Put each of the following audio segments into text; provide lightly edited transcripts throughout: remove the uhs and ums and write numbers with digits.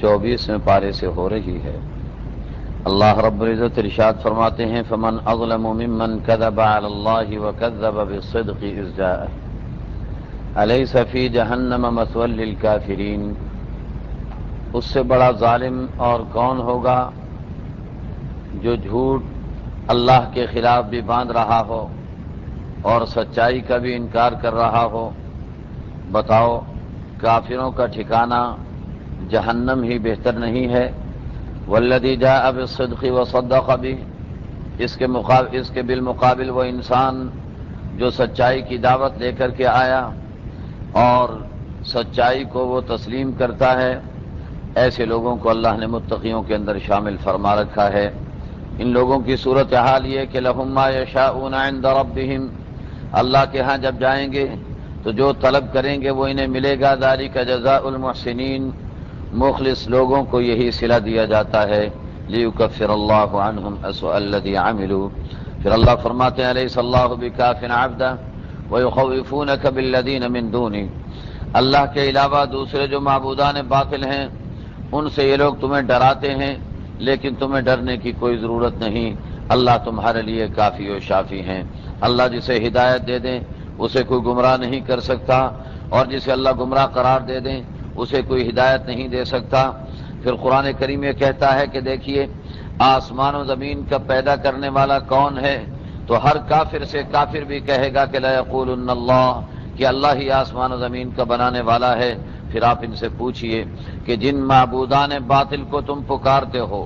24ویں پارے سے ہو رہی ہے۔ اللہ رب العزت ارشاد فرماتے ہیں فمن اظلم ممن كذب على الله وكذب بالصدق اذ جاءه اليس في جہنم مثوى للكافرین، اس سے بڑا ظالم اور کون ہوگا جو جھوٹ اللہ کے خلاف بھی باندھ رہا ہو اور سچائی کا بھی انکار کر رہا ہو۔ بتاؤ کافروں کا ٹھکانہ جہنم ہی بہتر نہیں ہے؟ والذی جاء بالصدق وصدق به، اس کے بالمقابل وہ انسان جو سچائی کی دعوت لے کر کے آیا اور سچائی کو وہ تسلیم کرتا ہے، ایسے لوگوں کو اللہ نے متقیوں کے اندر شامل فرما رکھا ہے۔ ان لوگوں کی صورتحال یہ کہ لہم ما یشاءون عند ربہم، اللہ کے ہاں جب جائیں گے تو جو طلب کریں گے وہ انہیں ملے گا۔ ذالک جزاء المحسنین، مخلص لوگوں کو یہی صلہ دیا جاتا ہے۔ لیکفر اللہ عنہم اسوء الذی عملوا، پھر اللہ فرماتے ہیں الیس اللہ بکاف عبدہ ویخوفونک بالذین من دونہ، اللہ کے علاوہ دوسرے جو معبودان باطل ہیں ان سے یہ لوگ تمہیں ڈراتے ہیں، لیکن تمہیں ڈرنے کی کوئی ضرورت نہیں، اللہ تمہارے لیے کافی و شافی ہیں۔ اللہ جسے ہدایت دے دیں اسے کوئی گمراہ نہیں کر سکتا، اور جسے اللہ گمراہ قرار دے دیں اسے کوئی ہدایت نہیں دے سکتا۔ پھر قرآن کریم یہ کہتا ہے کہ دیکھیے آسمان و زمین کا پیدا کرنے والا کون ہے، تو ہر کافر سے کافر بھی کہے گا کہ لا یقولن اللہ، کہ اللہ ہی آسمان و زمین کا بنانے والا ہے۔ پھر آپ ان سے پوچھئے کہ جن معبودان باطل کو تم پکارتے ہو،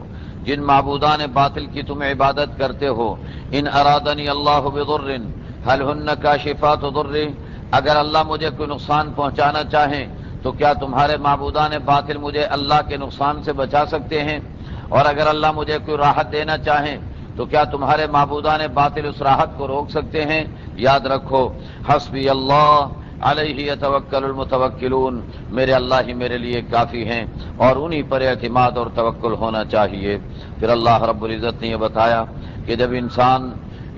جن معبودان باطل کی تم عبادت کرتے ہو، ان ارادنی اللہ بضر هل ہن کاشفات ضرہ، اگر اللہ مجھے کوئی نقصان پہنچانا چاہیں تو کیا تمہارے معبودان باطل مجھے اللہ کے نقصان سے بچا سکتے ہیں؟ اور اگر اللہ مجھے کوئی راحت دینا چاہیں تو کیا تمہارے معبودان باطل اس راحت کو روک سکتے ہیں؟ یاد رکھو حسبی اللہ علیہ یتوکل المتوکلون، میرے اللہ ہی میرے لیے کافی ہیں اور انہی پر اعتماد اور توکل ہونا چاہیے۔ پھر اللہ رب العزت نے یہ بتایا کہ جب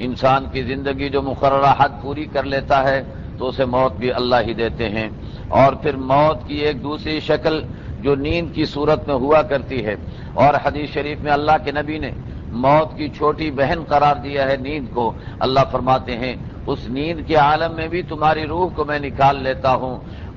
انسان کی زندگی جو مقررہ حد پوری کر لیتا ہے تو اسے موت بھی اللہ ہی دیتے ہیں، اور پھر موت کی ایک دوسری شکل جو نیند کی صورت میں ہوا کرتی ہے، اور حدیث شریف میں اللہ کے نبی نے موت کی چھوٹی بہن قرار دیا ہے نیند کو۔ اللہ فرماتے ہیں اس نیند کے عالم میں بھی تمہاری روح کو میں نکال لیتا ہوں،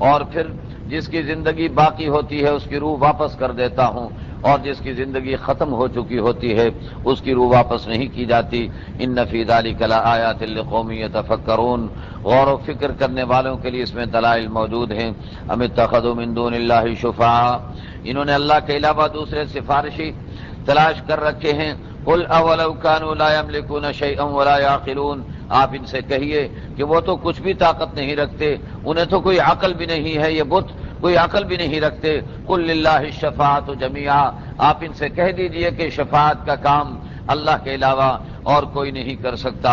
اور پھر جس کی زندگی باقی ہوتی ہے اس کی روح واپس کر دیتا ہوں، اور جس کی زندگی ختم ہو چکی ہوتی ہے اس کی روح واپس نہیں کی جاتی۔ ان فی ذلک لآیات لقوم یتفکرون، غور و فکر کرنے والوں کے لیے اس میں دلائل موجود ہیں۔ ام اتخذوا من دون اللہ شفعاء، انہوں نے اللہ کے علاوہ دوسرے سفارشی تلاش کر رکھے ہیں۔ قل اولو كانوا لا يملكون شيئا ولا يعقلون، آپ ان سے کہیے کہ وہ تو کچھ بھی طاقت نہیں رکھتے، انہیں تو کوئی عقل بھی نہیں ہے، یہ بت کوئی عقل بھی نہیں رکھتے۔ قل للہ الشفاعۃ جمیعا، آپ ان سے کہہ دیجئے کہ شفاعت کا کام اللہ کے علاوہ اور کوئی نہیں کر سکتا۔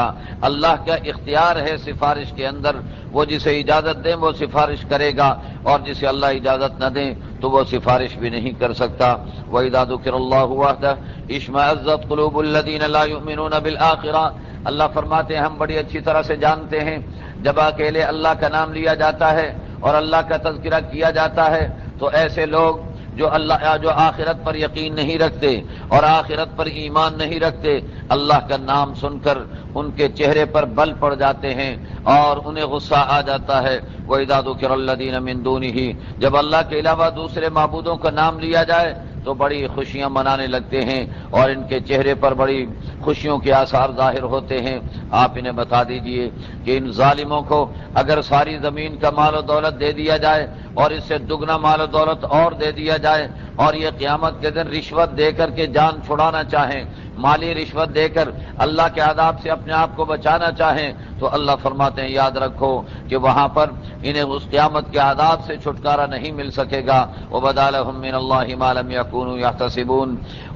اللہ کا اختیار ہے سفارش کے اندر، وہ جسے اجازت دیں وہ سفارش کرے گا، اور جسے اللہ اجازت نہ دیں تو وہ سفارش بھی نہیں کر سکتا۔ وَإِذَا ذُكِرَ اللَّهُ وَحْدَهُ اشْمَأَزَّتْ قُلُوبُ الَّذِينَ لَا يُؤْمِنُونَ بِالْآخِرَةِ، اللہ فرماتے ہیں ہم بڑی اچھی طرح سے جانتے ہیں جب اکیلے اللہ کا نام لیا جاتا ہے اور اللہ کا تذکرہ کیا جاتا ہے تو ایسے لوگ جو آخرت پر یقین نہیں رکھتے اور آخرت پر ایمان نہیں رکھتے، اللہ کا نام سن کر ان کے چہرے پر بل پڑ جاتے ہیں اور انہیں غصہ آ جاتا ہے۔ وَإِذَا ذُكِرَ الَّذِينَ مِن دُونِهِ، جب اللہ کے علاوہ دوسرے معبودوں کا نام لیا جائے تو بڑی خوشیاں منانے لگتے ہیں اور ان کے چہرے پر بڑی خوشیوں کے آثار ظاہر ہوتے ہیں۔ آپ انہیں بتا دیجئے کہ ان ظالموں کو اگر ساری زمین کا مال و دولت دے دیا جائے اور اس سے دگنا مال و دولت اور دے دیا جائے، اور یہ قیامت کے دن رشوت دے کر کے جان چھڑانا چاہیں، مالی رشوت دے کر اللہ کے عذاب سے اپنے آپ کو بچانا چاہیں، تو اللہ فرماتے ہیں یاد رکھو کہ وہاں پر انہیں اس قیامت کے عذاب سے چھٹکارا نہیں مل سکے گا۔ وَبَدَا لَهُم مِّنَ اللَّهِ مَا لَمْ يَكُونُوا يَحْتَسِبُونَ،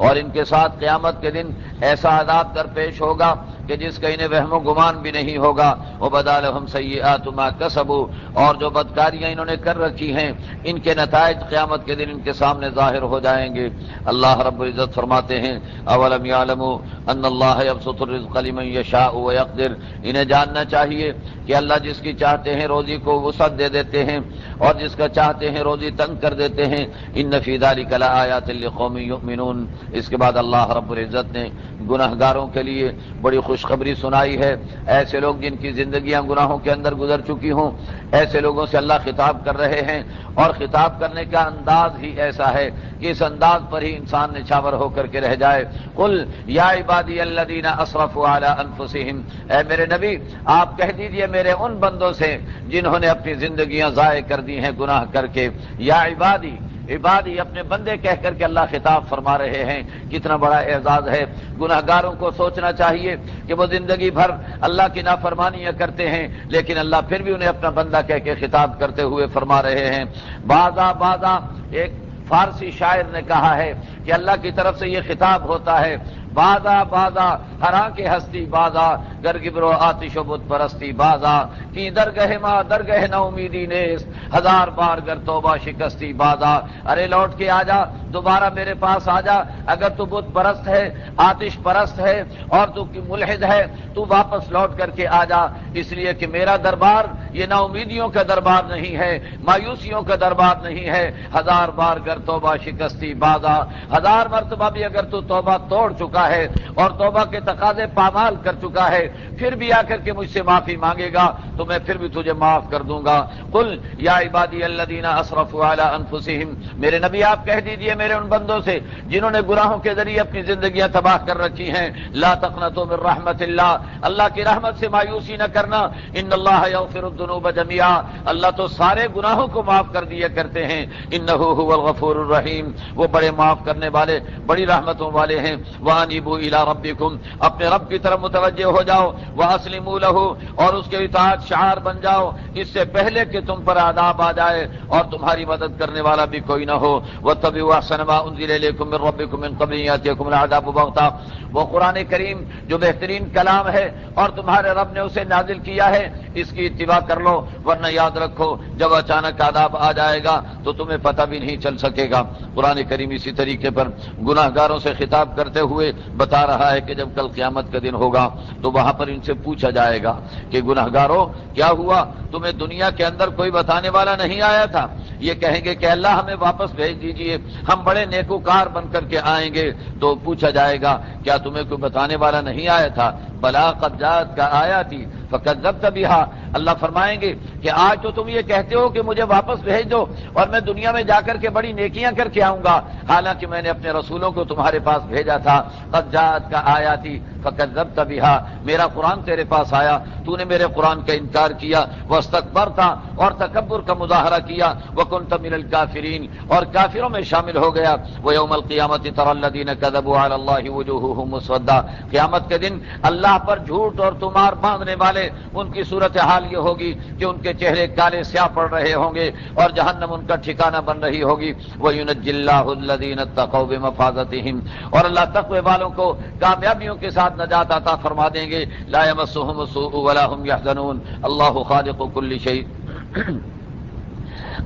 اور ان کے ساتھ قیامت کے دن ایسا عذاب درپیش ہوگا کہ جس کا انہیں وہم و گمان بھی نہیں ہوگا۔ وَبَدَا لَهُمْ سَيِّئَاتُ مَا كَسَبُوا، اور جو بدکاریاں انہوں نے کر رکھی ہیں ان کے نتائج قیامت کے دن ان کے سامنے ظاہر ہو جائیں گے۔ اللہ رب العزت فرماتے ہیں اولم یعلموا ان اللہ یبسط الرزق لمن یشاء ویقدر، انہیں جان جاننا چاہیے کہ اللہ جس کی چاہتے ہیں روزی کو وسعت دے دیتے ہیں اور جس کا چاہتے ہیں روزی تنگ کر دیتے ہیں. ان فی ذلک لآیات لقوم یؤمنون. اس کے بعد اللہ رب العزت نے گناہگاروں کے لیے بڑی خوشخبری سنائی ہے. ایسے لوگ جن کی زندگیاں گناہوں کے اندر گزر چکی ہوں، ایسے لوگوں سے اللہ خطاب کر رہے ہیں، اور خطاب کرنے کا انداز ہی ایسا ہے کہ اس انداز پر ہی انسان نچھاور ہو کر کے رہ جائے. قل یا عبادی الذین اسرفوا علی انفسہم، اے میرے نبی آپ کہہ دیجئے میرے ان بندوں سے جنہوں نے اپنی زندگیاں ضائع کر دی ہیں گناہ کر کے. یا عبادی، عبادی اپنے بندے کہہ کر کے اللہ خطاب فرما رہے ہیں. کتنا بڑا اعزاز ہے. گناہگاروں کو سوچنا چاہیے کہ وہ زندگی بھر اللہ کی نافرمانیاں کرتے ہیں، لیکن اللہ پھر بھی انہیں اپنا بندہ کہہ کے خطاب کرتے ہوئے فرما رہے ہیں. بازا بازا، ایک فارسی شاعر نے کہا ہے کہ اللہ کی طرف سے یہ خطاب ہوتا ہے، بازا بازا ہراں کے ہستی بازا، گر گبرو آتش و بت پرستی بازا، کی درگہ ماں درگہ نہ امیدی نیست، ہزار بار گر توبہ شکستی بازا. ارے لوٹ کے آ جا، دوبارہ میرے پاس آ جا. اگر تو بت پرست ہے، آتش پرست ہے اور تو ملحد ہے، تو واپس لوٹ کر کے آ جا. اس لیے کہ میرا دربار یہ نا امیدیوں کا دربار نہیں ہے، مایوسیوں کا دربار نہیں ہے. ہزار بار گر توبہ شکستی بازا، ہزار مرتبہ بھی اگر تو توبہ توڑ چکا ہے اور توبہ کے تقاضے پامال کر چکا ہے، پھر بھی آ کر کے مجھ سے معافی مانگے گا تو میں پھر بھی تجھے معاف کر دوں گا. قل یا عبادی الذین اسرفوا علی انفسہم، میرے نبی آپ کہہ دیجئے میرے ان بندوں سے جنہوں نے گناہوں کے ذریعے اپنی زندگیاں تباہ کر رکھی ہیں، لا تقنطوا من رحمت اللہ، اللہ کی رحمت سے مایوسی نہ کرنا. ان اللہ یغفر الذنوب جميعا، اللہ تو سارے گناہوں کو معاف کر دیا کرتے ہیں. انہ هو الغفور الرحیم، وہ بڑے معاف کرنے والے، بڑی رحمتوں والے ہیں. وانیبوا الی ربکم، اپنے رب کی طرف متوجہ ہو جاؤ. واسلموا لہ، اور اس کے اطاعت شعار بن جاؤ اس سے پہلے کہ تم پر عذاب آ جائے اور تمہاری مدد کرنے والا بھی کوئی نہ ہو. واتبعوا احسن ما انزل الیکم من ربکم من قبل ان یاتیکم العذاب بغتہ، وہ قرآن کریم جو بہترین کلام ہے اور تمہارے رب نے اسے نازل کیا ہے، اس کی اتباع کر لو، ورنہ یاد رکھو جب اچانک عذاب آ جائے گا تو تمہیں پتہ بھی نہیں چل سکے گا. قرآن کریم اسی طریقے پر گناہگاروں سے خطاب کرتے ہوئے بتا رہا ہے کہ جب کل قیامت کا دن ہوگا تو وہاں پر ان سے پوچھا جائے گا کہ گناہگاروں کیا ہوا، تمہیں دنیا کے اندر کوئی بتانے والا نہیں آیا تھا؟ یہ کہیں گے کہ اللہ ہمیں واپس بھیج دیجئے، ہم بڑے نیکوکار بن کر کے آئیں گے. تو پوچھا جائے گا کیا تمہیں کوئی بتانے والا نہیں آیا تھا؟ بلا قد جاءت کا آیا تھی فکذبت بہا، اللہ فرمائیں گے کہ آج تو تم یہ کہتے ہو کہ مجھے واپس بھیج دو اور میں دنیا میں جا کر کے بڑی نیکیاں کر کے آؤں گا، حالانکہ میں نے اپنے رسولوں کو تمہارے پاس بھیجا تھا. قد جاءت کا آیا تھی فکذبت بہا، میرا قرآن تیرے پاس آیا، تو نے میرے قرآن کا انکار کیا. واستکبرت، اور تکبر کا مظاہرہ کیا. وکنت من الکافرین، اور کافروں میں شامل ہو گیا. ویوم القیامت تری الذین کذبوا علی اللہ وجوہہم مسودہ، قیامت کے دن اللہ پر جھوٹ اور تمہار باندھنے والے ان کی صورتحال یہ ہوگی کہ ان کے چہرے کالے سیاہ پڑ رہے ہوں گے اور جہنم ان کا ٹھکانہ بن رہی ہوگی. وَيُنَجِّ اللَّهُ الَّذِينَ اتَّقَوْا بِمَفَازَتِهِمْ، اور اللہ تقوی والوں کو کامیابیوں کے ساتھ نجات عطا فرما دیں گے. لَا يَمَسُّهُمُ السُّوءُ وَلَا هُمْ يَحْزَنُونَ اللَّهُ خَالِقُ كُلِّ شَيْءٍ.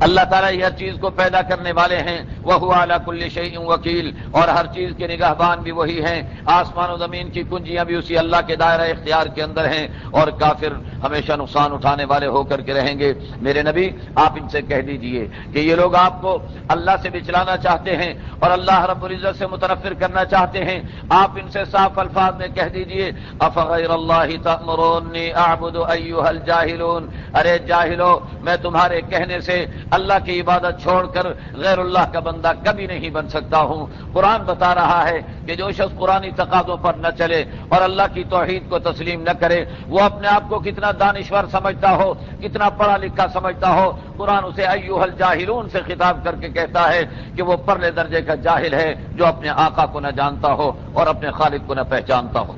اللہ تعالیٰ ہر چیز کو پیدا کرنے والے ہیں. وَهُوَ عَلَى كُلِّ شَيْءٍ وَكِيلٌ، اور ہر چیز کے نگہبان بھی وہی ہیں. آسمان و زمین کی کنجیاں بھی اسی اللہ کے دائرہ اختیار کے اندر ہیں، اور کافر ہمیشہ نقصان اٹھانے والے ہو کر کے رہیں گے. میرے نبی آپ ان سے کہہ دیجئے کہ یہ لوگ آپ کو اللہ سے بچلانا چاہتے ہیں اور اللہ رب العزت سے متنفر کرنا چاہتے ہیں. آپ ان سے صاف الفاظ میں کہہ دیجئے افغیر اللہ تأمرونی اعبد ایھا الجاہلون، ارے جاہلو میں تمہارے کہنے سے اللہ کی عبادت چھوڑ کر غیر اللہ کا بندہ کبھی نہیں بن سکتا ہوں. قرآن بتا رہا ہے کہ جو شخص قرآنی تقاضوں پر نہ چلے اور اللہ کی توحید کو تسلیم نہ کرے، وہ اپنے آپ کو کتنا دانشور سمجھتا ہو، کتنا پڑھا لکھا سمجھتا ہو، قرآن اسے ایھا الجاہلون سے خطاب کر کے کہتا ہے کہ وہ پرلے درجے کا جاہل ہے جو اپنے آقا کو نہ جانتا ہو اور اپنے خالق کو نہ پہچانتا ہو.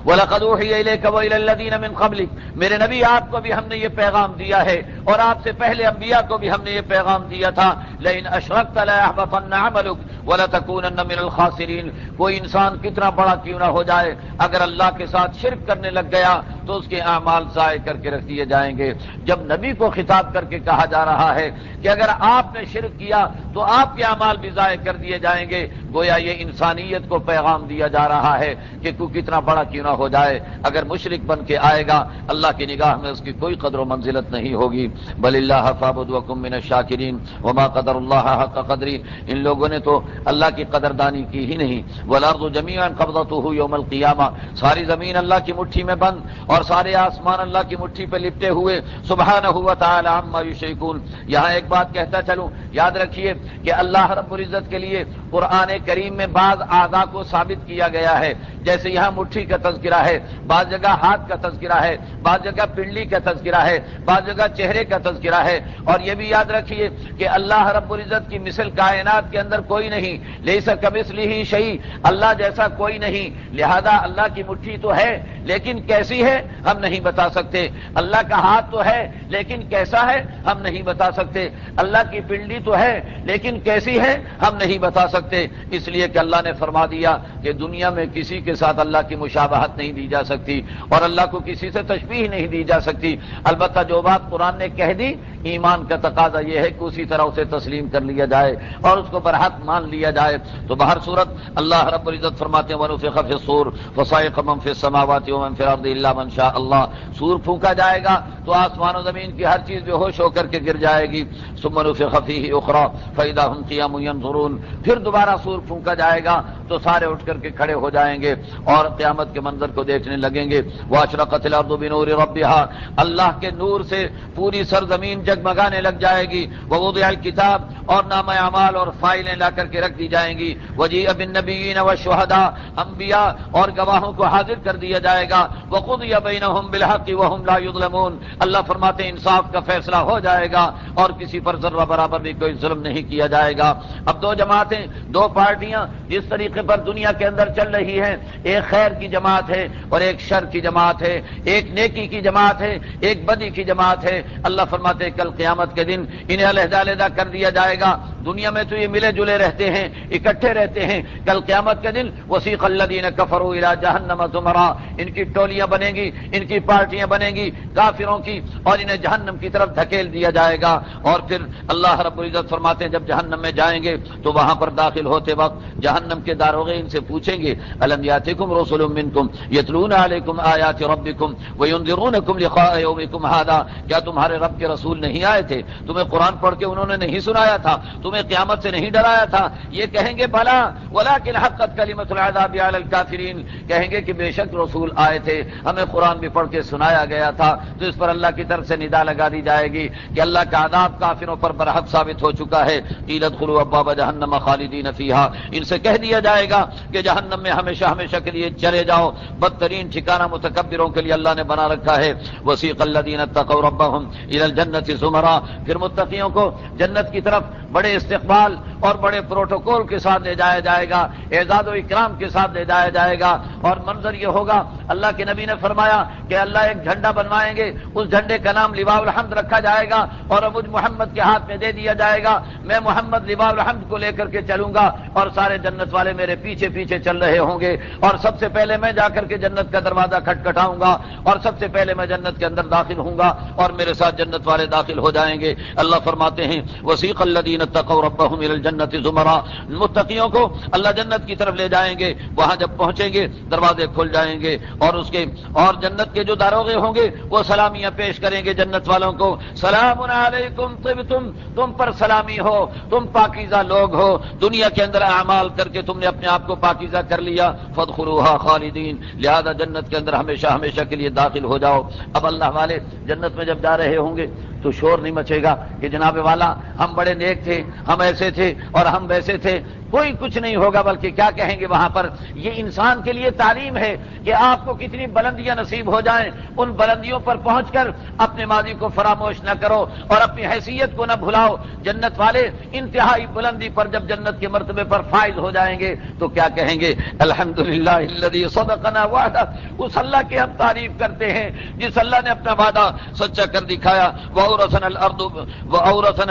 وَلَقَدْ أُوحِيَ إِلَيْكَ وَإِلَى الَّذِينَ مِنْ قَبْلِكَ، میرے نبی آپ کو بھی ہم نے یہ پیغام دیا ہے اور آپ سے پہلے انبیاء کو بھی ہم نے یہ پیغام دیا تھا. لَئِنْ أَشْرَكْتَ لَيَحْبَطَنَّ عَمَلُكَ وَلَتَكُونَنَّ مِنَ الْخَاسِرِينَ، کوئی انسان کتنا بڑا کیوں نہ ہو جائے، اگر اللہ کے ساتھ شرک کرنے لگ گیا تو اس کے اعمال ضائع کر کے رکھ دیے جائیں گے. جب نبی کو خطاب کر کے کہا جا رہا ہے کہ اگر آپ نے شرک کیا تو آپ کے اعمال بھی ضائع کر دیے جائیں گے۔ گویا یہ انسانیت کو پیغام دیا جا رہا ہے کہ کوئی کتنا بڑا کیوں نہ ہو جائے، اگر مشرک بن کے آئے گا اللہ کی نگاہ میں اس کی کوئی قدر و منزلت نہیں ہوگی۔ بل اللہ فاعبد وکن من الشاکرین وما قدر اللہ حق قدری، ان لوگوں نے تو اللہ کی قدردانی کی ہی نہیں۔ والارض جمیعا قبضتہ یوم القیامہ، ساری زمین اللہ کی مٹھی میں بند اور سارے آسمان اللہ کی مٹھی پہ لپٹے ہوئے، سبحانہ و تعالی عما یشرکون۔ یہاں ایک بات کہتا چلوں، یاد رکھیے کہ اللہ رب العزت کے لیے قرآن کریم میں بعض اعضاء کو ثابت کیا گیا ہے، جیسے یہاں مٹھی کا تذکرہ ہے، بعض جگہ ہاتھ کا تذکرہ ہے، بعض جگہ پنڈلی کا تذکرہ ہے، بعض جگہ چہرے کا تذکرہ ہے۔ اور یہ بھی یاد رکھیے کہ اللہ رب العزت کی مثل کائنات کے اندر کوئی نہیں، لیس کمثلہ شیء، اللہ جیسا کوئی نہیں، لہذا اللہ کی مٹھی تو ہے لیکن کیسی ہے ہم نہیں بتا سکتے، اللہ کا ہاتھ تو ہے لیکن کیسا ہے ہم نہیں بتا سکتے، اللہ کی پنڈلی تو ہے لیکن کیسی ہے ہم نہیں بتا سکتے، اس لیے کہ اللہ نے فرما دیا کہ دنیا میں کسی کے ساتھ اللہ کی مشابہت نہیں دی جا سکتی اور اللہ کو کسی سے تشبیہ نہیں دی جا سکتی۔ البتہ جو بات قرآن نے کہہ دی، ایمان کا تقاضا یہ ہے کہ اسی طرح اسے تسلیم کر لیا جائے اور اس کو برحق مان لیا جائے۔ تو بہر صورت اللہ رب العزت فرماتے ہیں وَنُفِخَ فِي الصُّورِ فَصَعِقَ مَن فِي السَّمَاوَاتِ وَمَن فِي الْأَرْضِ إِلَّا مَن شَاءَ اللَّهُ، سور پھونکا جائے گا تو آسمان و زمین کی ہر چیز بے ہوش ہو کر کے گر جائے گی۔ ثُمَّ نُفِخَ فِيهِ أُخْرَى فَإِذَا هُمْ قِيَامٌ يَنظُرُونَ، پھر دوبارہ سور پھونکا جائے گا تو سارے اٹھ کر کے کھڑے ہو جائیں گے اور قیامت کے منظر کو دیکھنے لگیں گے۔ وَأَشْرَقَتِ الْأَرْضُ بِنُورِ رَبِّهَا، اللہ کے نور سے پوری سرزمین جگمگانے لگ جائے گی۔ وَوُضِعَ الْكِتَابُ، اور نامہ اعمال اور فائلیں لا کر کے رکھ دی جائیں گی۔ وَجِيءَ بِالنَّبِيِّينَ وَالشُّهَدَاءِ، انبیاء اور گواہوں کو حاضر کر دیا جائے گا۔ وَقُضِيَ بَيْنَهُم بِالْحَقِّ وَهُمْ لَا يُظْلَمُونَ، اللہ فرماتے ہیں انصاف کا فیصلہ ہو جائے گا اور کسی پر ذرہ برابر بھی کوئی ظلم نہیں کیا جائے گا۔ اب دو جماعتیں، دو پارٹیاں جس طریقے پر دنیا کے اندر چل رہی ہیں، ایک خیر کی جماعت ہے اور ایک شر کی جماعت ہے، ایک نیکی کی جماعت ہے، ایک بدی کی جماعت ہے۔ اللہ فرماتے ہیں کل قیامت کے دن انہیں علیحدہ علیحدہ کر دیا جائے گا۔ دنیا میں تو یہ ملے جلے رہتے ہیں، اکٹھے رہتے ہیں، کل قیامت کے دن وسیق الذین کفروا الی جہنم زمرا، ان کی ٹولیاں بنیں گی، ان کی پارٹیاں بنیں گی کافروں کی، اور انہیں جہنم کی طرف دھکیل دیا جائے گا۔ اور پھر اللہ رب العزت فرماتے ہیں جب جہنم میں جائیں گے تو وہاں پر داخل ہوتے وقت جہنم کے داروغے ان سے پوچھیں گے الم یاتکم رسل منکم یتلون علیکم آیات ربکم وینذرونکم لقاء یومکم ھذا، کیا تمہارے رب کے رسول نہیں آئے تھے؟ تمہیں قرآن پڑھ کے انہوں نے نہیں سنایا تھا؟ تمہیں قیامت سے نہیں ڈرایا تھا؟ یہ کہیں گے بلا ولکن حقت کلمۃ العذاب علی الکافرین، کہیں گے کہ بے شک رسول آئے تھے، ہمیں قرآن بھی پڑھ کے سنایا گیا تھا۔ تو اس پر اللہ کی طرف سے ندا لگا دی جائے گی کہ اللہ کا عذاب کافروں پر برحق ثابت ہو چکا ہے۔ قیل ادخلوا ابواب جہنم خالدین فیہا، ان سے کہہ دیا جائے گا کہ جہنم میں ہمیشہ ہمیشہ کے لیے چلے جاؤ، بدترین ٹھکانہ متکبروں کے لیے اللہ نے بنا رکھا ہے۔ وسیق الذین اتقوا ربهم الی الجنۃ زمرا، پھر متقیوں کو جنت کی طرف بڑے استقبال اور بڑے پروٹوکول کے ساتھ لے جایا جائے گا، اعزاز و اکرام کے ساتھ لے جایا جائے گا۔ اور منظر یہ ہوگا، اللہ کے نبی نے فرمایا کہ اللہ ایک جھنڈا بنوائیں گے، اس جھنڈے کا نام لواء الحمد رکھا جائے گا اور اب مجھ محمد کے ہاتھ میں دے دیا جائے گا۔ میں محمد لواء الحمد کو لے کر کے چلوں گا اور سارے جنت والے میرے پیچھے پیچھے چل رہے ہوں گے، اور سب سے پہلے میں جا کر کے جنت کا دروازہ کھٹکھٹاؤں گا اور سب سے پہلے میں جنت کے اندر داخل ہوں گا اور میرے ساتھ جنت والے داخل ہو جائیں گے۔ اللہ فرماتے ہیں وسیق الذین اتقوا ربهم الی الجنۃ زمرا، متقیوں کو اللہ جنت کی طرف لے جائیں گے، وہاں جب پہنچیں گے دروازے کھل جائیں گے اور جنت کے جو داروغے ہوں گے وہ سلامیاں پیش کریں گے جنت والوں کو، سلام علیکم طبتم، تم پر سلامی ہو، تم پاکیزہ لوگ ہو، دنیا کے اندر اعمال کر کے تم نے اپنے آپ کو پاکیزہ کر لیا، فادخلوها خالدین، لہذا جنت کے اندر ہمیشہ ہمیشہ کے لیے داخل ہو جاؤ۔ اب اللہ والے جنت میں جب جا رہے ہوں گے تو شور نہیں مچے گا کہ جناب والا ہم بڑے نیک تھے، ہم ایسے تھے اور ہم ویسے تھے، کوئی کچھ نہیں ہوگا، بلکہ کیا کہیں گے وہاں پر؟ یہ انسان کے لیے تعلیم ہے کہ آپ کو کتنی بلندیاں نصیب ہو جائیں، ان بلندیوں پر پہنچ کر اپنے ماضی کو فراموش نہ کرو اور اپنی حیثیت کو نہ بھلاؤ۔ جنت والے انتہائی بلندی پر جب جنت کے مرتبے پر فائز ہو جائیں گے تو کیا کہیں گے؟ الحمدللہ الذی صدقنا وعدہ، اس اللہ کی ہم تعریف کرتے ہیں جس اللہ نے اپنا وعدہ سچا کر دکھایا۔ وَأَوْرَثَنَا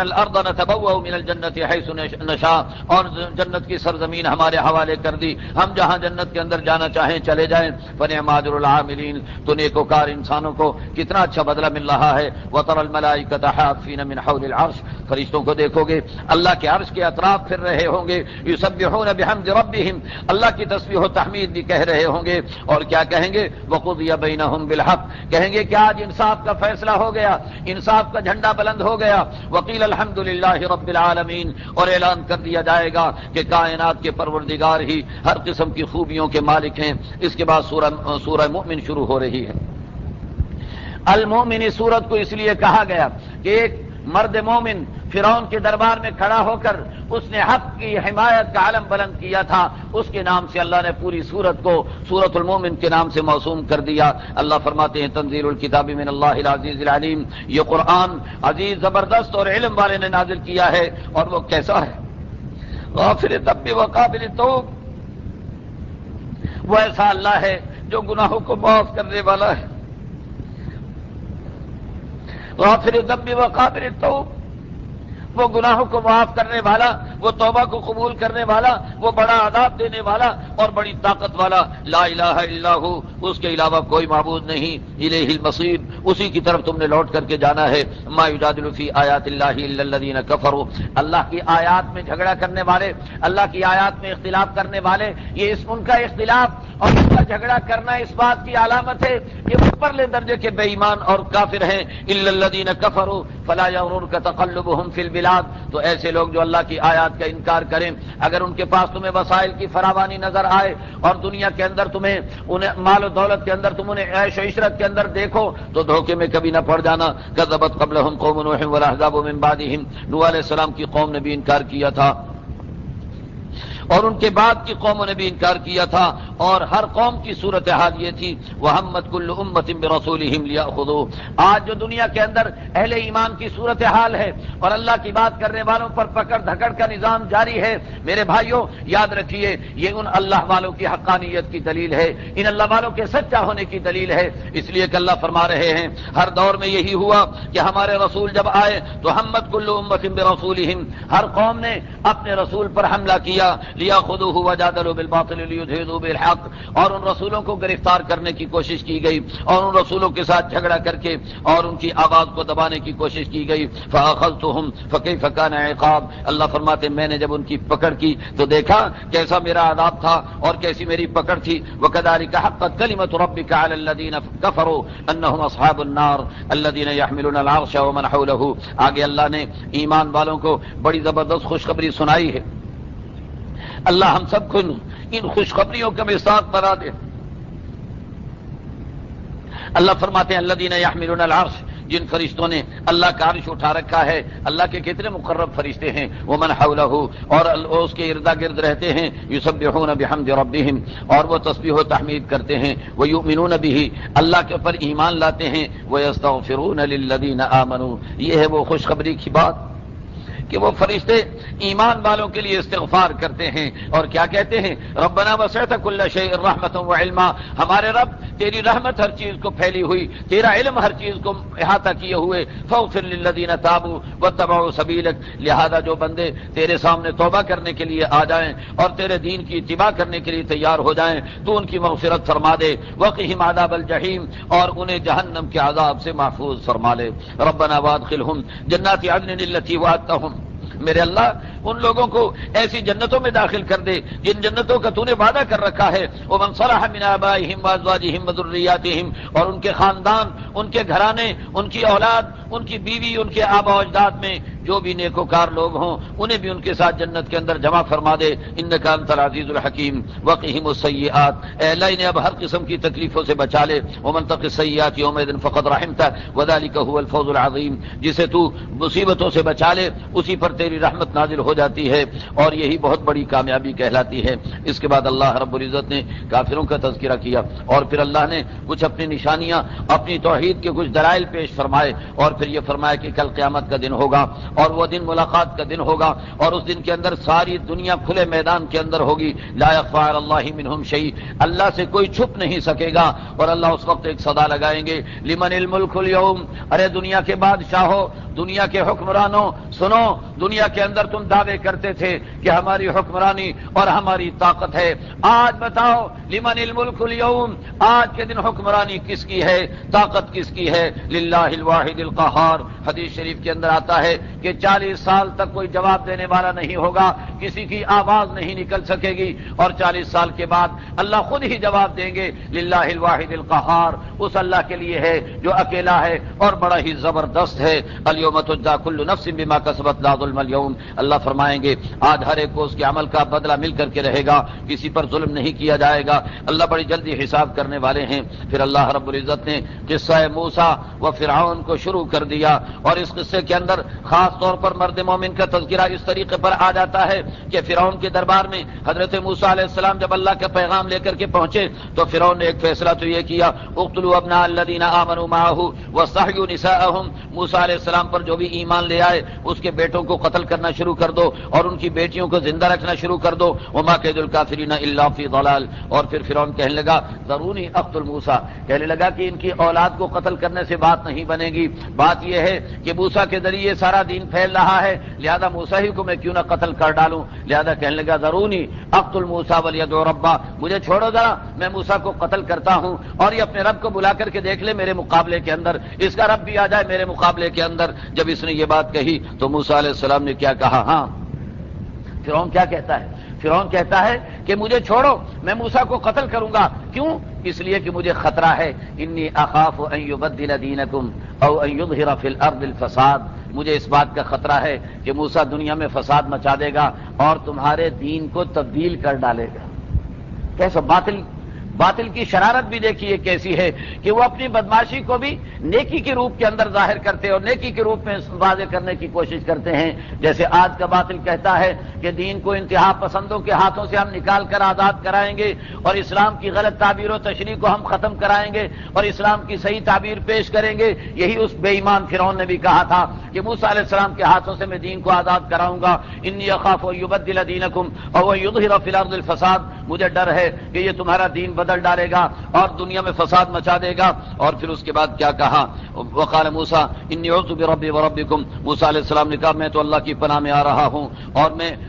الْأَرْضَ نَتَبَوَّأُ مِنَ الْجَنَّةِ حَيْثُ نَشَاءُ، اور جنت جنت کی سرزمین ہمارے حوالے کر دی، ہم جہاں جنت کے اندر جانا چاہیں چلے جائیں، فنعم اجر العاملین، تو نیکوکار انسانوں کو کتنا اچھا بدلہ مل رہا ہے۔ وترى الملائکۃ حافین من حول العرش، فرشتوں کو دیکھو گے اللہ کے عرش کے اطراف پھر رہے ہوں گے، یسبحون بحمد ربہم، اللہ کی تسبیح و تحمید بھی کہہ رہے ہوں گے، اور کیا کہیں گے؟ وقضی بینہم بالحق، کہیں گے کہ آج انصاف کا فیصلہ ہو گیا، انصاف کا جھنڈا بلند ہو گیا۔ وقیل الحمدللہ رب العالمین، اور اعلان کر دیا جائے گا کہ کائنات کے پروردگار ہی ہر قسم کی خوبیوں کے مالک ہیں۔ اس کے بعد سورہ مومن شروع ہو رہی ہے۔ المومن سورت کو اس لیے کہا گیا کہ ایک مرد مومن فرعون کے دربار میں کھڑا ہو کر اس نے حق کی حمایت کا علم بلند کیا تھا، اس کے نام سے اللہ نے پوری سورت کو سورۃ المومن کے نام سے موسوم کر دیا۔ اللہ فرماتے ہیں تنزیل الکتاب من اللہ العزیز العلیم، یہ قرآن عزیز زبردست اور علم والے نے نازل کیا ہے، اور وہ کیسا ہے؟ غافر الذنب وقابل التوب، وہ ایسا اللہ ہے جو گناہوں کو معاف کرنے والا ہے۔ غافر الذنب وقابل التوب، وہ گناہوں کو معاف کرنے والا، وہ توبہ کو قبول کرنے والا، وہ بڑا عذاب دینے والا اور بڑی طاقت والا، لا الہ الا ہو، اس کے علاوہ کوئی معبود نہیں، الیہ المصیر، اسی کی طرف تم نے لوٹ کر کے جانا ہے۔ ما یجادل فی آیات اللہ الا الذین کفروا، اللہ کی آیات میں جھگڑا کرنے والے، اللہ کی آیات میں اختلاف کرنے والے، یہ ان کا اختلاف اور ان کا جھگڑا کرنا اس بات کی علامت ہے کہ اوپرلے درجے کے بے ایمان اور کافر ہیں۔ الا الذین کفروا فلا یغررک تقلبهم فی البلاد، تو ایسے لوگ جو اللہ کی آیات کا انکار کریں، اگر ان کے پاس تمہیں وسائل کی فراوانی نظر آئے اور دنیا کے اندر تمہیں انہیں مال و دولت کے اندر تم انہیں عیش و عشرت کے اندر دیکھو، تو دھوکے میں کبھی نہ پڑ جانا۔ کذبت قبلہم قوم نوح والاحزاب من بعدہم، نوح علیہ السلام کی قوم نے بھی انکار کیا تھا اور ان کے بعد کی قوموں نے بھی انکار کیا تھا، اور ہر قوم کی صورتحال یہ تھی وَهَمَّتْ كُلُّ أُمَّةٍ بِرَسُولِهِمْ لِيَأْخُذُوهُ۔ آج جو دنیا کے اندر اہل ایمان کی صورتحال ہے اور اللہ کی بات کرنے والوں پر پکڑ دھکڑ کا نظام جاری ہے، میرے بھائیوں یاد رکھیے یہ ان اللہ والوں کی حقانیت کی دلیل ہے، ان اللہ والوں کے سچا ہونے کی دلیل ہے، اس لیے کہ اللہ فرما رہے ہیں ہر دور میں یہی ہوا کہ ہمارے رسول جب آئے تو ہمت کل امت برسولہم، ہر قوم نے اپنے رسول پر حملہ کیا، لیاخذوہ وجادلوا بالباطل لیدحضوا بالحق، اور ان رسولوں کو گرفتار کرنے کی کوشش کی گئی اور ان رسولوں کے ساتھ جھگڑا کر کے اور ان کی آواز کو دبانے کی کوشش کی گئی۔ فاخذتہم فکیف کان عقاب، اللہ فرماتے میں نے جب ان کی پکڑ کی تو دیکھا کیسا میرا عذاب تھا اور کیسی میری پکڑ تھی۔ وکذالک حقت کلمۃ ربک علی الذین کفروا انہم اصحاب النار الذین یحملون العرش ومن حولہ۔ آگے اللہ نے ایمان والوں کو بڑی زبردست خوشخبری سنائی ہے، اللہ ہم سب کو ان خوشخبریوں کا مصداق بنا دے۔ اللہ فرماتے ہیں الذین یحملون العرش، جن فرشتوں نے اللہ کا عرش اٹھا رکھا ہے، اللہ کے کتنے مقرب فرشتے ہیں، ومن حولہ، اور اس کے اردا گرد رہتے ہیں، یسبحون بحمد ربہم، اور وہ تسبیح و تحمید کرتے ہیں، ویؤمنون بہ، اللہ کے اوپر ایمان لاتے ہیں، ویستغفرون للذین آمنوا، یہ ہے وہ خوشخبری کی بات کہ وہ فرشتے ایمان والوں کے لیے استغفار کرتے ہیں اور کیا کہتے ہیں؟ ربنا وسعت کل شیء رحمۃ وعلما، ہمارے رب تیری رحمت ہر چیز کو پھیلی ہوئی، تیرا علم ہر چیز کو احاطہ کیے ہوئے، فاغفر للذین تابوا واتبعوا سبیلک، لہذا جو بندے تیرے سامنے توبہ کرنے کے لیے آ جائیں اور تیرے دین کی اتباع کرنے کے لیے تیار ہو جائیں تو ان کی مغفرت فرما دے، وقہم عذاب الجحیم، اور انہیں جہنم کے عذاب سے محفوظ فرما لے۔ ربنا وادخلہم جنات عدن التی وعدتہم، میرے اللہ ان لوگوں کو ایسی جنتوں میں داخل کر دے جن جنتوں کا تو نے وعدہ کر رکھا ہے، ومن صلح من آبائہم وازواجہم وذریاتہم، اور ان کے خاندان، ان کے گھرانے، ان کی اولاد، ان کی بیوی، ان کے آبا و اجداد میں جو بھی نیکوکار لوگ ہوں انہیں بھی ان کے ساتھ جنت کے اندر جمع فرما دے۔ انک انت العزیز الحکیم وقہم السیئات، اے اللہ انہیں اب ہر قسم کی تکلیفوں سے بچا لے۔ ومن تق السیئات یومئذ فقد رحمتہ وذلک هو الفوز العظیم، جسے تو مصیبتوں سے بچا لے اسی پر تیری رحمت نازل ہو جاتی ہے اور یہی بہت بڑی کامیابی کہلاتی ہے۔ اس کے بعد اللہ رب العزت نے کافروں کا تذکرہ کیا اور پھر اللہ نے کچھ اپنی نشانیاں، اپنی توحید کے کچھ دلائل پیش فرمائے، اور پھر یہ فرمایا کہ کل قیامت کا دن ہوگا اور وہ دن ملاقات کا دن ہوگا، اور اس دن کے اندر ساری دنیا کھلے میدان کے اندر ہوگی، لا یخفی علی اللہ منہم شیء، اللہ سے کوئی چھپ نہیں سکے گا، اور اللہ اس وقت ایک صدا لگائیں گے، لمن الملک اليوم، ارے دنیا کے بادشاہو، دنیا کے حکمرانوں سنو، دنیا کے اندر تم دعوے دعوے کرتے تھے کہ ہماری حکمرانی اور ہماری طاقت ہے۔ آج بتاؤ لمن الملک اليوم، آج کے دن حکمرانی کس کی ہے، طاقت کس کی ہے؟ للہ الواحد القہار۔ حدیث شریف کے اندر آتا ہے کہ 40 سال تک کوئی جواب دینے والا نہیں ہوگا، کسی کی آواز نہیں نکل سکے گی، اور 40 سال کے بعد اللہ خود ہی جواب دیں گے۔ للہ الواحد القہار، اس اللہ کے لیے ہے جو اکیلا ہے اور بڑا ہی زبردست ہے۔ الیوم تجزی کل نفس بما کسبت لا ظلم اليوم، اللہ فرمائیں گے آج ہر ایک کو اس کے عمل کا بدلہ مل کر کے رہے گا، کسی پر ظلم نہیں کیا جائے گا، اللہ بڑی جلدی حساب کرنے والے ہیں۔ پھر اللہ رب العزت نے قصہ موسیٰ و فرعون کو شروع کر دیا، اور اس قصے کے اندر خاص طور پر مرد مومن کا تذکرہ اس طریقے پر آ جاتا ہے کہ فرعون کے دربار میں حضرت موسیٰ علیہ السلام جب اللہ کا پیغام لے کر کے پہنچے تو فرعون نے ایک فیصلہ تو یہ کیا، اقتلوا ابناء الذین آمنوا معه واستحيوا نساءهم، موسیٰ علیہ السلام پر جو بھی ایمان لے آئے اس کے بیٹوں کو قتل کرنا شروع کر دو اور ان کی بیٹیوں کو زندہ رکھنا شروع کر دو، وما کید الکافرین الا فی ضلال۔ اور پھر فرعون کہنے لگا ذرونی اقتل موسیٰ، کہنے لگا کہ ان کی اولاد کو قتل کرنے سے بات نہیں بنے گی، بات یہ ہے کہ موسیٰ کے ذریعے سارا دین پھیل رہا ہے، لہذا موسیٰ ہی کو میں کیوں نہ قتل کر ڈالوں، لہذا کہنے لگا ذرونی اقتل موسیٰ ولیدعو ربہ، مجھے چھوڑو ذرا، میں موسیٰ کو قتل کرتا ہوں اور یہ اپنے رب کو بلا کر کے دیکھ لے میرے مقابلے کے اندر، اس کا رب بھی آ جائے میرے مقابلے کے اندر۔ جب اس نے یہ بات کہی تو موسیٰ علیہ السلام نے کیا کہا؟ ہاں، فرعون کیا کہتا ہے؟ فرعون کہتا ہے کہ مجھے چھوڑو، میں موسیٰ کو قتل کروں گا، کیوں؟ اس لیے کہ مجھے خطرہ ہے، انی اخاف ان یبدل دینکم او ان یظہر فی الارض الفساد، مجھے اس بات کا خطرہ ہے کہ موسیٰ دنیا میں فساد مچا دے گا اور تمہارے دین کو تبدیل کر ڈالے گا۔ کیسا باطل کی شرارت بھی دیکھیے کیسی ہے کہ وہ اپنی بدماشی کو بھی نیکی کے روپ کے اندر ظاہر کرتے اور نیکی کے روپ میں واضح کرنے کی کوشش کرتے ہیں۔ جیسے آج کا باطل کہتا ہے کہ دین کو انتہا پسندوں کے ہاتھوں سے ہم نکال کر آزاد کرائیں گے اور اسلام کی غلط تعبیر و تشریح کو ہم ختم کرائیں گے اور اسلام کی صحیح تعبیر پیش کریں گے۔ یہی اس بے ایمان فرعون نے بھی کہا تھا کہ موسیٰ علیہ السلام کے ہاتھوں سے میں دین کو آزاد کراؤں گا، انی اخاف ان یبدل دینکم او ان یظہر فی الارض الفساد، مجھے ڈر ہے کہ یہ تمہارا دین بدل ڈالے گا اور دنیا میں فساد مچا دے گا۔ اور پھر اس کے بعد کیا کہا؟ وقال موسیٰ انی اعوذ بربی وربکم، موسیٰ علیہ السلام نے کہا میں تو اللہ کی پناہ میں آ رہا ہوں،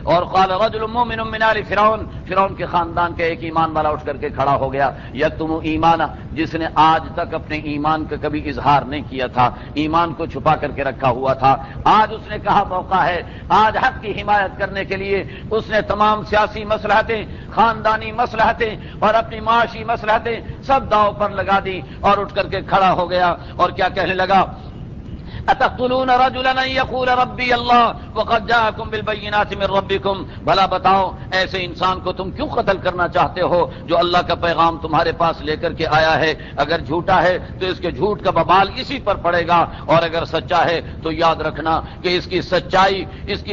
اور قال رجل مومن من آل فرعون، فرعون کے خاندان کے ایک ایمان والا اٹھ کر کے کھڑا ہو گیا، یکتم ایمان، جس نے آج تک اپنے ایمان کا کبھی اظہار نہیں کیا تھا، ایمان کو چھپا کر کے رکھا ہوا تھا، آج اس نے کہا موقع ہے، آج حق کی حمایت کرنے کے لیے اس نے تمام سیاسی مصلحتیں، خاندانی مصلحتیں اور اپنی معاشی مصلحتیں سب داؤ پر لگا دی اور اٹھ کر کے کھڑا ہو گیا اور کیا کہنے لگا؟ اتقتلون رجلا ان یقول ربی اللہ وقد جاءکم بالبینات من ربکم، بھلا بتاؤ ایسے انسان کو تم کیوں قتل کرنا چاہتے ہو جو اللہ کا پیغام تمہارے پاس لے کر کے آیا ہے؟ اگر جھوٹا ہے تو اس کے جھوٹ کا وبال اسی پر پڑے گا، اور اگر سچا ہے تو یاد رکھنا کہ اس کی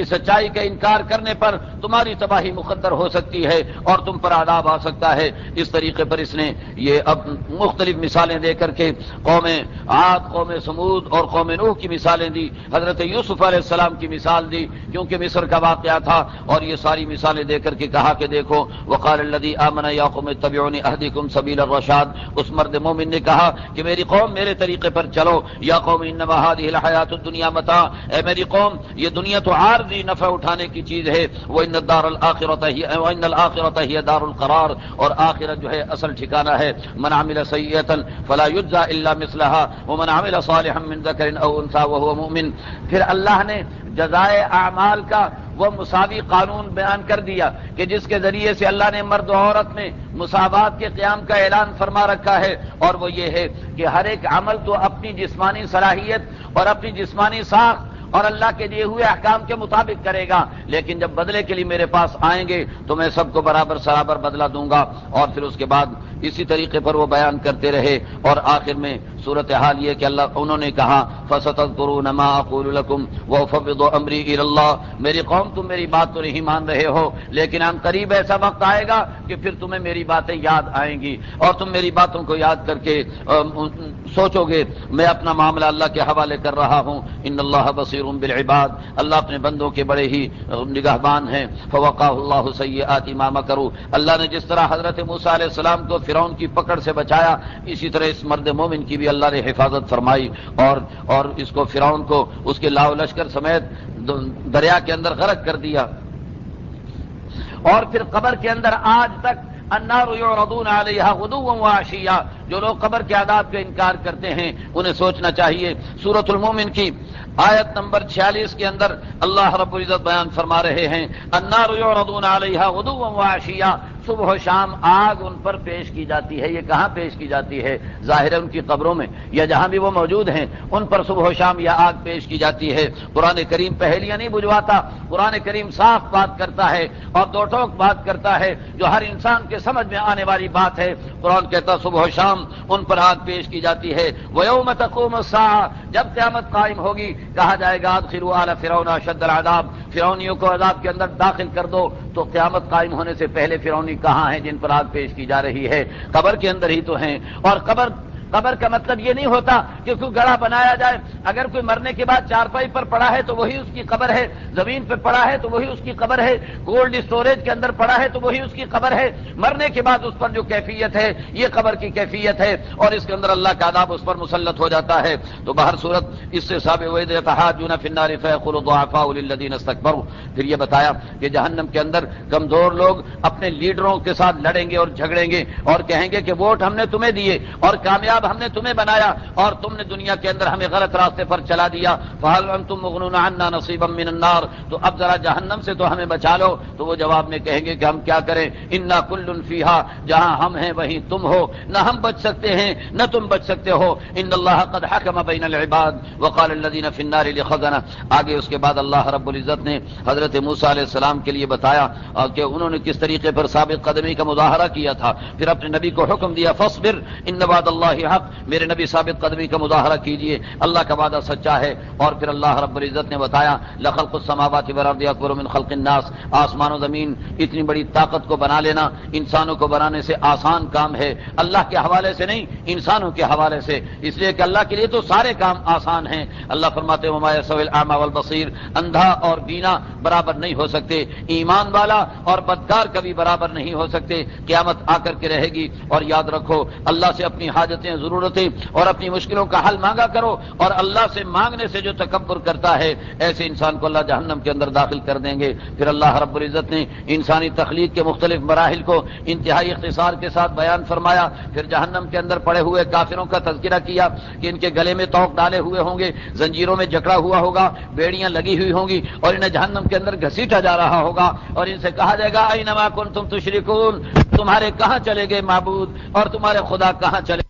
سچائی کا انکار کرنے پر تمہاری تباہی مقدر ہو سکتی ہے اور تم پر عذاب آ سکتا ہے۔ اس طریقے پر اس نے یہ اب مختلف مثالیں دے کر کے قوم عاد، قوم سمود اور قوم نوح کی مثالیں دی، حضرت یوسف علیہ السلام کی مثال دی کیونکہ مصر کا واقعہ تھا، اور یہ ساری مثالیں دے کر کے کہا کہ دیکھو وقال الذی آمن یا قوم اتبعونی اہدکم سبیل الرشاد، اس مرد مومن نے کہا کہ میری قوم میرے طریقے پر چلو، یا قوم انما هذه الحیات الدنیا متاع، اے میری قوم یہ دنیا تو عارضی نفع اٹھانے کی چیز ہے، وان الدار الاخرۃ هی دار القرار، اور آخرت جو ہے اصل ٹھکانہ ہے، من عمل سیئۃ فلا یجزى الا مثلها ومن عمل صالحا من ذکر او انثى وهو مؤمن۔ پھر اللہ نے جزائے اعمال کا وہ مساوی قانون بیان کر دیا کہ جس کے ذریعے سے اللہ نے مرد و عورت میں مساوات کے قیام کا اعلان فرما رکھا ہے، اور وہ یہ ہے کہ ہر ایک عمل تو اپنی جسمانی صلاحیت اور اپنی جسمانی ساخت اور اللہ کے دیے ہوئے احکام کے مطابق کرے گا، لیکن جب بدلے کے لیے میرے پاس آئیں گے تو میں سب کو برابر بدلہ دوں گا۔ اور پھر اس کے بعد اسی طریقے پر وہ بیان کرتے رہے، اور آخر میں صورتحال یہ کہ انہوں نے کہا فَسَتَذْكُرُونَ مَا أَقُولُ لَكُمْ وَأُفَوِّضُ أَمْرِي إِلَى اللَّهِ، میری قوم تم میری بات تو نہیں مان رہے ہو، لیکن عن قریب ایسا وقت آئے گا کہ پھر تمہیں میری باتیں یاد آئیں گی اور تم میری باتوں کو یاد کر کے سوچو گے میں اپنا معاملہ اللہ کے حوالے کر رہا ہوں۔ ان اللہ بصیر بالعباد، اللہ اپنے بندوں کے بڑے ہی نگہبان ہیں۔ فوقاه اللہ سیئات ما مکروا، اللہ نے جس طرح حضرت موسیٰ علیہ السلام کو فرعون کی پکڑ سے بچایا، اسی طرح اس مرد مومن کی بھی اللہ نے حفاظت فرمائی اور اس کو فرعون کو اس کے لاؤ لشکر سمیت دریا کے اندر غرق کر دیا. اور پھر قبر کے اندر آج تک النار یعرضون علیہا غدوا وعشیا، جو لوگ قبر کے عذاب کا انکار کرتے ہیں انہیں سوچنا چاہیے. سورۃ المومن کی آیت نمبر 46 کے اندر اللہ رب العزت بیان فرما رہے ہیں النار یعرضون علیہا غدوا وعشیا، صبح و شام آگ ان پر پیش کی جاتی ہے. یہ کہاں پیش کی جاتی ہے؟ ظاہر ہے ان کی قبروں میں یا جہاں بھی وہ موجود ہیں ان پر صبح و شام یہ آگ پیش کی جاتی ہے. قرآن کریم پہیلیاں نہیں بجھواتا، قرآن کریم صاف بات کرتا ہے اور دو ٹوک بات کرتا ہے جو ہر انسان کے سمجھ میں آنے والی بات ہے. قرآن کہتا صبح و شام ان پر آگ پیش کی جاتی ہے. وَيَوْمَ تَقُومُ السَّاعَةُ، جب قیامت قائم ہوگی کہا جائے گا ادخلوا آل فرعون اشد العذاب، فرعونیوں کو عذاب کے اندر داخل کر دو. تو قیامت قائم ہونے سے پہلے فرعونی کہاں ہیں جن پر آگ پیش کی جا رہی ہے؟ قبر کے اندر ہی تو ہیں. اور قبر کا مطلب یہ نہیں ہوتا کہ کوئی گڑھا بنایا جائے. اگر کوئی مرنے کے بعد چارپائی پر پڑا ہے تو وہی اس کی قبر ہے، زمین پہ پڑا ہے تو وہی اس کی قبر ہے، کولڈ اسٹوریج کے اندر پڑا ہے تو وہی اس کی قبر ہے. مرنے کے بعد اس پر جو کیفیت ہے یہ قبر کی کیفیت ہے، اور اس کے اندر اللہ کا عذاب اس پر مسلط ہو جاتا ہے. تو بہر صورت اس سے ثابت ہوئے یتحاجون فی النار فیقول الضعفاء للذین استکبروا. پھر یہ بتایا کہ جہنم کے اندر کمزور لوگ اپنے لیڈروں کے ساتھ لڑیں گے اور جھگڑیں گے اور کہیں گے کہ ووٹ ہم نے تمہیں دیے اور کامیاب ہم نے تمہیں بنایا اور تم نے دنیا کے اندر ہمیں غلط راستے پر چلا دیا. فہل انتم مغنون عنا نصیبا من النار، تو اب ذرا جہنم سے تو ہمیں بچا لو. تو وہ جواب میں کہیں گے کہ ہم کیا کریں، انا کل فیہا، جہاں ہم ہیں وہیں تم ہو، نہ ہم بچ سکتے ہیں نہ تم بچ سکتے ہو. ان اللہ قد حکم بین العباد وقال الذین فی النار لخزنہ. آگے اس کے بعد اللہ رب العزت نے حضرت موسیٰ علیہ السلام کے لیے بتایا کہ انہوں نے کس طریقے پر ثابت قدمی کا مظاہرہ کیا تھا. پھر اپنے نبی کو حکم دیا فاصبر ان وعد اللہ حق، میرے نبی ثابت قدمی کا مظاہرہ کیجئے، اللہ کا وعدہ سچا ہے. اور پھر اللہ رب العزت نے بتایا لخلق السماوات والارض اکبر من خلق الناس، آسمان و زمین اتنی بڑی طاقت کو بنا لینا انسانوں کو بنانے سے آسان کام ہے، اللہ کے حوالے سے نہیں انسانوں کے حوالے سے، اس لیے کہ اللہ کے لیے تو سارے کام آسان ہیں. اللہ فرماتے ہیں وما یستوی الاعمی والبصیر، اندھا اور بینا برابر نہیں ہو سکتے، ایمان والا اور بدکار کبھی برابر نہیں ہو سکتے. قیامت آ کر کے رہے گی، اور یاد رکھو اللہ سے اپنی حاجتیں ضرورتیں اور اپنی مشکلوں کا حل مانگا کرو، اور اللہ سے مانگنے سے جو تکبر کرتا ہے ایسے انسان کو اللہ جہنم کے اندر داخل کر دیں گے. پھر اللہ رب العزت نے انسانی تخلیق کے مختلف مراحل کو انتہائی اختصار کے ساتھ بیان فرمایا. پھر جہنم کے اندر پڑے ہوئے کافروں کا تذکرہ کیا کہ ان کے گلے میں طوق ڈالے ہوئے ہوں گے، زنجیروں میں جکڑا ہوا ہوگا، بیڑیاں لگی ہوئی ہوں گی، اور انہیں جہنم کے اندر گھسیٹا جا رہا ہوگا، اور ان سے کہا جائے گا اینما کنتم تشرکون، تمہارے کہاں چلے گئے معبود اور تمہارے خدا کہاں چلے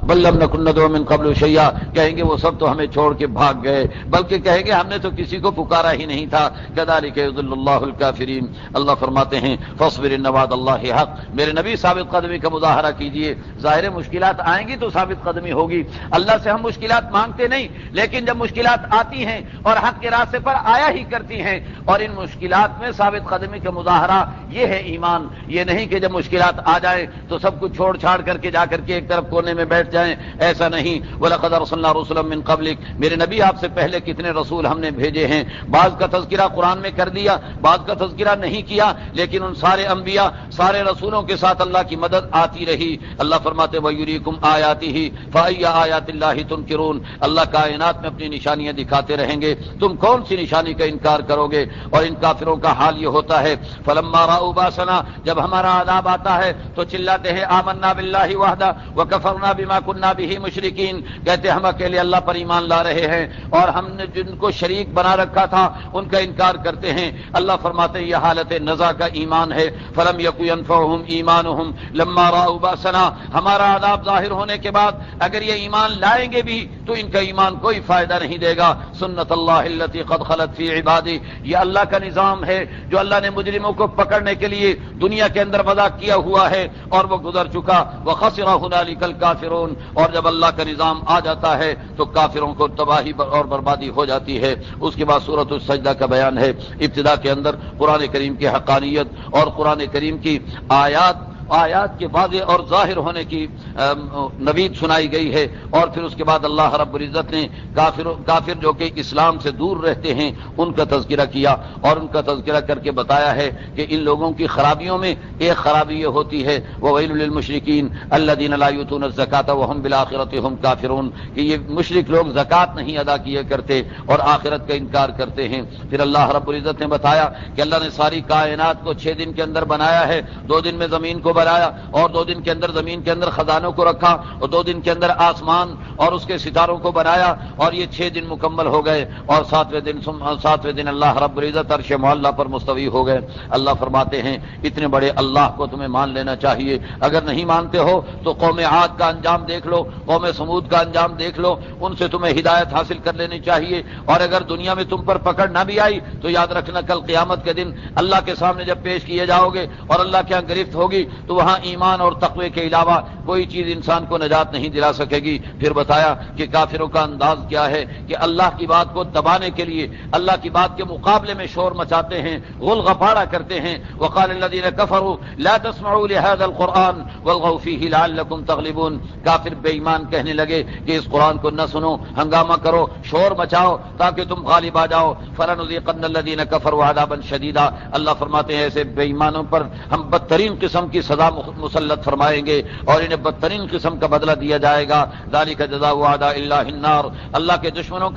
بل لم نکن ندعو من قبل شیئا، کہیں گے وہ سب تو ہمیں چھوڑ کے بھاگ گئے، بلکہ کہیں گے ہم نے تو کسی کو پکارا ہی نہیں تھا. کذالک یضل اللہ الکافرین. اللہ فرماتے ہیں فاصبر ان وعد اللہ حق، میرے نبی ثابت قدمی کا مظاہرہ کیجئے. ظاہر مشکلات آئیں گی تو ثابت قدمی ہوگی. اللہ سے ہم مشکلات مانگتے نہیں، لیکن جب مشکلات آتی ہیں اور حق کے راستے پر آیا ہی کرتی ہیں، اور ان مشکلات میں ثابت قدمی کا مظاہرہ یہ ہے ایمان. یہ نہیں کہ جب مشکلات آ جائیں تو سب کچھ چھوڑ چھاڑ کر کے جا کر کے ایک طرف کونے میں بیٹھ جائیں، ایسا نہیں. وَلَقَدْ أَرْسَلْنَا رُسُلًا مِّن قَبْلِكَ، میرے نبی آپ سے پہلے کتنے رسول ہم نے بھیجے ہیں. بعض کا تذکرہ قرآن میں کر دیا، بعض کا تذکرہ نہیں کیا، لیکن ان سارے انبیاء سارے رسولوں کے ساتھ اللہ کی مدد آتی رہی. اللہ فرماتے وَيُرِيكُمْ آيَاتِهِ فَأَيَّ آيَاتِ اللَّهِ تُنْكِرُونَ، اللہ کائنات میں اپنی نشانیاں دکھاتے رہیں گے، تم کون سی نشانی کا انکار کرو گے. اور ان کافروں کا حال یہ ہوتا ہے فَلَمَّا رَأَوْا بَأْسَنَا، جب ہمارا عذاب آتا ہے تو چلاتے ہیں آمنا باللہ وحدہ وکفرنا بما كنا به مشرکین، کہتے ہم اکیلے اللہ پر ایمان لا رہے ہیں اور ہم نے جن کو شریک بنا رکھا تھا ان کا انکار کرتے ہیں. اللہ فرماتے ہیں یہ حالت نزا کا ایمان ہے. فلم یکو ینفعهم ایمانهم لما رأوا بأسنا، ہمارا عذاب ظاہر ہونے کے بعد اگر یہ ایمان لائیں گے بھی تو ان کا ایمان کوئی فائدہ نہیں دے گا. سنت اللہ التي قد خلت فی عبادی، یہ اللہ کا نظام ہے جو اللہ نے مجرموں کو پکڑنے کے لیے دنیا کے اندر وضع کیا ہوا ہے اور وہ گزر چکا. وخسر هنالك الكافرون، اور جب اللہ کا نظام آ جاتا ہے تو کافروں کو تباہی اور بربادی ہو جاتی ہے. اس کے بعد سورۃ السجدہ کا بیان ہے. ابتدا کے اندر قرآن کریم کی حقانیت اور قرآن کریم کی آیات آیات کے واضح اور ظاہر ہونے کی نوید سنائی گئی ہے، اور پھر اس کے بعد اللہ رب العزت نے کافر جو کہ اسلام سے دور رہتے ہیں ان کا تذکرہ کیا، اور ان کا تذکرہ کر کے بتایا ہے کہ ان لوگوں کی خرابیوں میں ایک خرابی یہ ہوتی ہے وَوَيْلٌ لِّلْمُشْرِكِينَ الَّذِينَ لَا يُؤْتُونَ الزَّكَاةَ وَهُمْ بِالْآخِرَةِ هُمْ كَافِرُونَ، کہ یہ مشرک لوگ زکوٰۃ نہیں ادا کیے کرتے اور آخرت کا انکار کرتے ہیں۔ پھر اللہ رب العزت نے بتایا کہ اللہ نے ساری کائنات کو 6 دن کے اندر بنایا ہے، 2 دن میں زمین کو بنایا، اور 2 دن کے اندر زمین کے اندر خزانوں کو رکھا، اور 2 دن کے اندر آسمان اور اس کے ستاروں کو بنایا، اور یہ 6 دن مکمل ہو گئے، اور 7ویں دن اللہ رب العزت عرش معلیٰ پر مستوی ہو گئے۔ اللہ فرماتے ہیں اتنے بڑے اللہ کو تمہیں مان لینا چاہیے، اگر نہیں مانتے ہو تو قوم عاد کا انجام دیکھ لو، قوم سمود کا انجام دیکھ لو، ان سے تمہیں ہدایت حاصل کر لینی چاہیے، اور اگر دنیا میں تم پر پکڑ نہ بھی آئی تو یاد رکھنا کل قیامت کے دن اللہ کے سامنے جب پیش کیے جاؤ گے اور اللہ کے یہاں گرفت ہوگی تو وہاں ایمان اور تقوی کے علاوہ کوئی چیز انسان کو نجات نہیں دلا سکے گی۔ پھر بتایا کہ کافروں کا انداز کیا ہے کہ اللہ کی بات کو دبانے کے لیے اللہ کی بات کے مقابلے میں شور مچاتے ہیں، غل غپاڑا کرتے ہیں۔ وقال الذين كفروا لا تسمعوا لهذا القرآن والغوا فيه لعلكم تغلبون، کافر بے ایمان کہنے لگے کہ اس قرآن کو نہ سنو، ہنگامہ کرو، شور مچاؤ تاکہ تم غالب آ جاؤ۔ فلنذيقن الذين كفروا عذابا شديدا، اللہ فرماتے ہیں ایسے بے ایمانوں پر ہم بدترین قسم کی سزا مسلط فرمائیں گے اور انہیں بدترین قسم کا بدلہ دیا جائے گا۔ ذلك جزاء اعداء الله النار، اللہ کے دشمنوں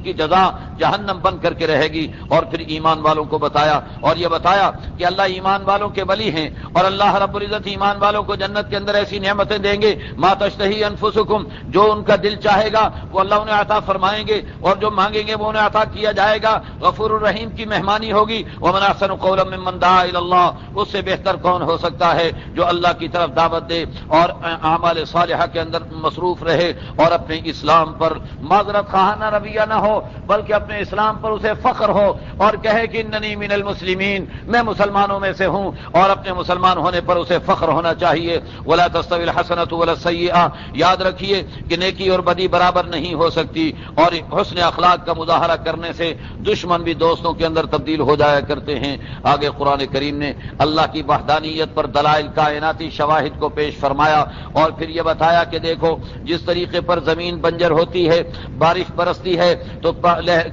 کی جزا جہنم بن کر کے رہے گی۔ اور پھر ایمان والوں کو بتایا، اور یہ بتایا کہ اللہ ایمان والوں کے ولی ہیں، اور اللہ رب العزت ایمان والوں کو جنت کے اندر ایسی نعمتیں دیں گے ما تشتہی انفسکم، جو ان کا دل چاہے گا وہ اللہ انہیں عطا فرمائیں گے، اور جو مانگیں گے وہ انہیں عطا کیا جائے گا۔ غفور الرحیم کی مہمانی ہوگی۔ ومن احسن قولا ممن دعا الی اللہ، اس سے بہتر کون ہو سکتا ہے جو اللہ کی طرف دعوت دے اور اعمال صالحہ کے اندر مصروف رہے، اور اپنے اسلام پر معذرت خواہانہ رویہ نہ ہو بلکہ اپنے اسلام پر اسے فخر ہو اور کہے کہ اننی من المسلمین، میں مسلمانوں میں سے ہوں، اور اپنے مسلمان ہونے پر اسے فخر ہونا چاہیے۔ ولا تستوی الحسنۃ ولا السیئۃ، یاد رکھیے کہ نیکی اور بدی برابر نہیں ہو سکتی، اور حسن اخلاق کا مظاہرہ کرنے سے دشمن بھی دوستوں کے اندر تبدیل ہو جایا کرتے ہیں۔ آگے قرآن کریم نے اللہ کی وحدانیت پر دلائل کائناتی شواہد کو پیش فرمایا، اور پھر یہ بتایا کہ دیکھو جس طریقے پر زمین بنجر ہوتی ہے، بارش برستی ہے تو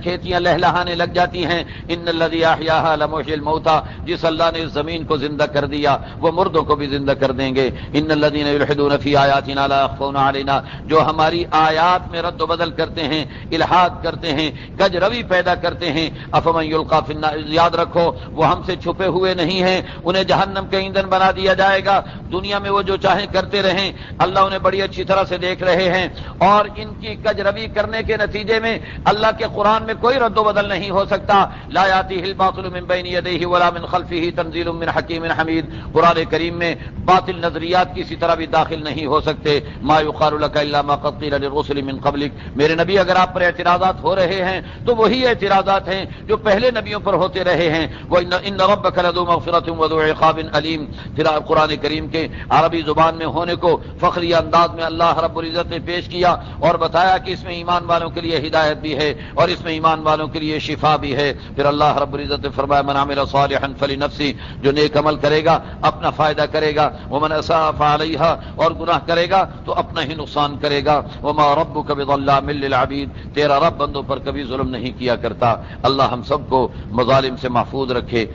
کھیتیاں لہلہانے لگ جاتی ہیں۔ ان الذی احیاها لمحیی الموتى، جس اللہ نے اس زمین کو زندہ کر دیا وہ مردوں کو بھی زندہ کر دیں گے۔ ان الذین یلحدون فی آیاتنا لا یخفون علینا، جو ہماری آیات میں رد و بدل کرتے ہیں، الحاد کرتے ہیں، کج روی پیدا کرتے ہیں۔ افمن یلقی فی النار، یاد رکھو وہ ہم سے چھپے ہوئے نہیں ہیں، انہیں جہنم کے ایندھن بنا دیا جائے گا۔ دنیا میں وہ جو چاہیں کرتے رہیں، اللہ انہیں بڑی اچھی طرح سے دیکھ رہے ہیں، اور ان کی کج روی کرنے کے نتیجے میں اللہ کے قرآن میں کوئی رد و بدل نہیں ہو سکتا۔ لا یاتیہ الباطل من بین یدیہ ولا من خلفہ تنزیل من حکیم حمید، قرآن کریم میں باطل نظریات کسی طرح بھی داخل نہیں ہو سکتے۔ ما یقال لک الا ما قد قیل للرسل من قبلک، میرے نبی اگر آپ پر اعتراضات ہو رہے ہیں تو وہی اعتراضات ہیں جو پہلے نبیوں پر ہوتے رہے ہیں۔ وان ربک لذو مغفرۃ وذو عقاب علیم، پھر قرآن کریم کے عربی زبان میں ہونے کو فخری انداز میں اللہ رب العزت نے پیش کیا اور بتایا کہ اس میں ایمان والوں کے لیے ہدایت بھی ہے اور اس میں ایمان والوں کے لیے شفا بھی ہے۔ پھر اللہ رب العزت نے فرمایا من عمل صالحا فلنفسه، جو نیک عمل کرے گا اپنا فائدہ کرے گا، ومن اساء فعليها، اور گناہ کرے گا تو اپنا ہی نقصان کرے گا۔ وما ربك بظلام للعبید، تیرا رب بندوں پر کبھی ظلم نہیں کیا کرتا۔ اللہ ہم سب کو مظالم سے محفوظ رکھے۔